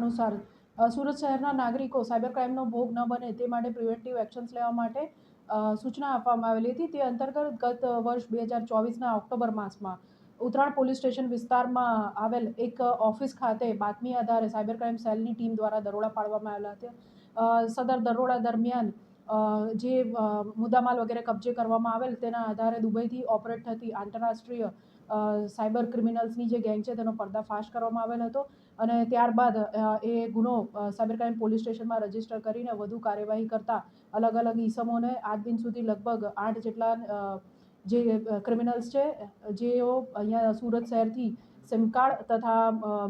અનુસાર સુરત શહેરના નાગરિકો સાયબર ક્રાઇમનો ભોગ ન બને તે માટે પ્રિવેન્ટિવ એક્શન્સ લેવા માટે સૂચના આપવામાં આવેલી હતી। તે અંતર્ગત ગત વર્ષ 2024ના ઓક્ટોબર માસમાં ઉત્તરાયણ પોલીસ સ્ટેશન વિસ્તારમાં આવેલ એક ઓફિસ ખાતે બાતમી આધારે સાયબર ક્રાઇમ સેલની ટીમ દ્વારા દરોડા પાડવામાં આવેલા હતા। સદર દરોડા દરમિયાન જે મુદ્દામાલ વગેરે કબજે કરવામાં આવેલ તેના આધારે દુબઈથી ઓપરેટ થતી આંતરરાષ્ટ્રીય સાયબર ક્રિમિનલ્સની જે ગેંગ છે તેનો પર્દાફાશ કરવામાં આવેલ હતો અને ત્યારબાદ એ ગુનો સાયબર ક્રાઇમ પોલીસ સ્ટેશનમાં રજીસ્ટર કરીને વધુ કાર્યવાહી કરતા અલગ અલગ ઈસમોને આજ દિન સુધી લગભગ 8 જેટલા જે ક્રિમિનલ્સ છે જેઓ અહીંયા સુરત શહેરથી સિમ કાર્ડ તથા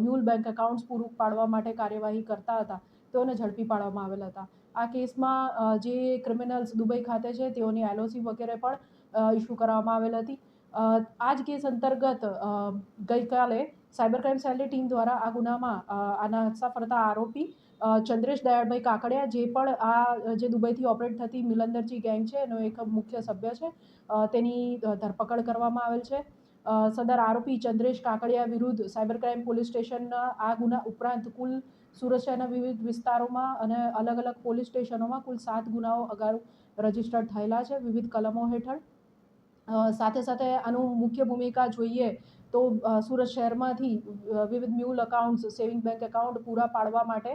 મ્યુલ બેંક એકાઉન્ટ્સ પૂરું પાડવા માટે કાર્યવાહી કરતા હતા તેઓને ઝડપી પાડવામાં આવેલ હતા। આ કેસમાં જે ક્રિમિનલ્સ દુબઈ ખાતે છે તેઓની એલઓસી વગેરે પણ ઇસ્યુ કરવામાં આવેલ હતી। આ જ કેસ અંતર્ગત ગઈકાલે સાયબર ક્રાઇમ સેલની ટીમ દ્વારા આ ગુનામાં આના ફરતા આરોપી ચંદ્રેશ દયાળભાઈ કાકડિયા જે પણ આ જે દુબઈથી ઓપરેટ થતી મિલંદરજી ગેંગ છે એનો એક મુખ્ય સભ્ય છે તેની ધરપકડ કરવામાં આવેલ છે। સદર આરોપી ચંદ્રેશ કાકડિયા વિરુદ્ધ સાયબર ક્રાઇમ પોલીસ સ્ટેશનના આ ગુના ઉપરાંત કુલ સુરત શહેરના વિવિધ વિસ્તારોમાં અને અલગ અલગ પોલીસ સ્ટેશનોમાં કુલ 7 ગુનાઓ અગાઉ રજીસ્ટર્ડ થયેલા છે વિવિધ કલમો હેઠળ। સાથે સાથે આનું મુખ્ય ભૂમિકા જોઈએ તો સુરત શહેરમાંથી વિવિધ mule accounts saving bank account પૂરા પાડવા માટે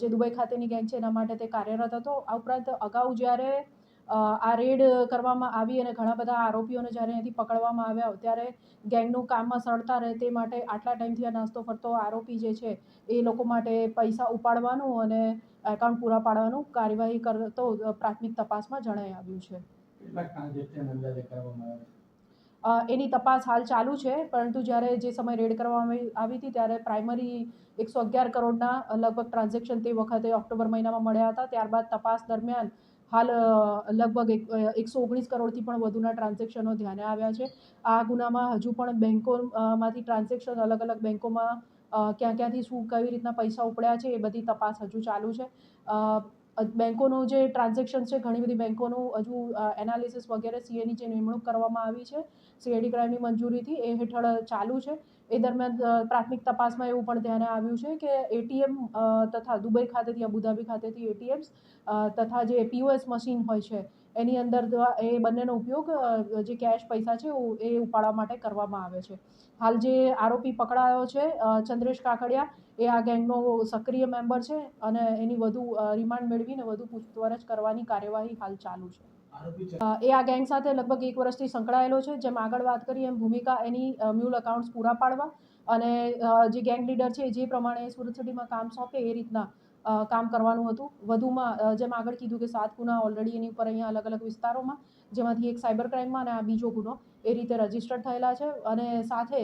જે દુબઈ ખાતેની ગેંગ છે એના માટે તે કાર્યરત હતો। આ ઉપરાંત અગાઉ જ્યારે આ રેડ કરવામાં આવી અને ઘણા બધા આરોપીઓને જ્યારે અહીંથી પકડવામાં આવ્યા ત્યારે ગેંગનું કામમાં સરળતા રહે તે માટે આટલા ટાઈમથી આ નાસ્તો ફરતો આરોપી જે છે એ લોકો માટે પૈસા ઉપાડવાનું અને એકાઉન્ટ પૂરા પાડવાનું કાર્યવાહી કરતો પ્રાથમિક તપાસમાં જણાઈ આવ્યું છે। એની તપાસ હાલ ચાલુ છે પરંતુ જ્યારે જે સમય રેડ કરવામાં આવી હતી ત્યારે પ્રાઇમરી 111 કરોડના લગભગ ટ્રાન્ઝેક્શન તે વખતે ઓક્ટોબર મહિનામાં મળ્યા હતા। ત્યારબાદ તપાસ દરમિયાન હાલ લગભગ 119 કરોડથી પણ વધુના ટ્રાન્ઝેક્શનો ધ્યાને આવ્યા છે। આ ગુનામાં હજુ પણ બેંકોમાંથી ટ્રાન્ઝેક્શન અલગ અલગ બેંકોમાં ક્યાં ક્યાંથી શું કઈ રીતના પૈસા ઉપડ્યા છે એ બધી તપાસ હજુ ચાલુ છે। બેંકોનું જે ટ્રાન્ઝેક્શન છે ઘણી બધી બેંકોનું હજુ એનાલિસિસ વગેરે સીએની જે નિમણૂક કરવામાં આવી છે સીઆઈડી ક્રાઇમની મંજૂરીથી એ હેઠળ ચાલુ છે। એ દરમિયાન પ્રાથમિક તપાસમાં એવું પણ ધ્યાને આવ્યું છે કે એટીએમ તથા દુબઈ ખાતેથી અબુધાબી ખાતેથી એટીએમ્સ તથા જે પીઓએસ મશીન હોય છે એની અંદર એ બંનેનો ઉપયોગ જે કેશ પૈસા છે એ ઉપાડવા માટે કરવામાં આવે છે। હાલ જે આરોપી પકડાયો છે ચંદ્રેશ કાકડિયા એ આ ગેંગનો સક્રિય મેમ્બર છે અને એની વધુ રિમાન્ડ મેળવીને વધુ પૂછપરછ કરવાની કાર્યવાહી હાલ ચાલુ છે। એ આ ગેંગ સાથે લગભગ 1 વર્ષથી સંકળાયેલો છે। જેમ આગળ વાત કરી એમ ભૂમિકા એની મ્યુલ એકાઉન્ટ્સ પૂરા પાડવા અને જે ગેંગ લીડર છે જે પ્રમાણે સુરત સિટીમાં કામ સોંપે એ રીતના કામ કરવાનું હતું। વધુમાં જેમ આગળ કીધું કે 7 ગુના ઓલરેડી એની ઉપર અહીંયા અલગ અલગ વિસ્તારોમાં જેમાંથી એક સાયબર ક્રાઇમમાં અને આ બીજો ગુનો એ રીતે રજીસ્ટર્ડ થયેલા છે અને સાથે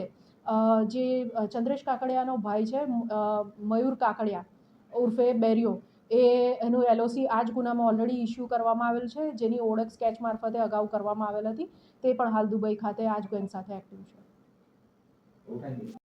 જે ચંદ્રેશ કાકડિયાનો ભાઈ છે મયુર કાકડિયા ઉર્ફે બેરિયો એનું એલઓસી આ જ ગુનામાં ઓલરેડી ઇસ્યુ કરવામાં આવેલ છે જેની ઓળખ સ્કેચ મારફતે અગાઉ કરવામાં આવેલ હતી। તે પણ હાલ દુબઈ ખાતે આ જ ગેંગ સાથે એક્ટિવ છે।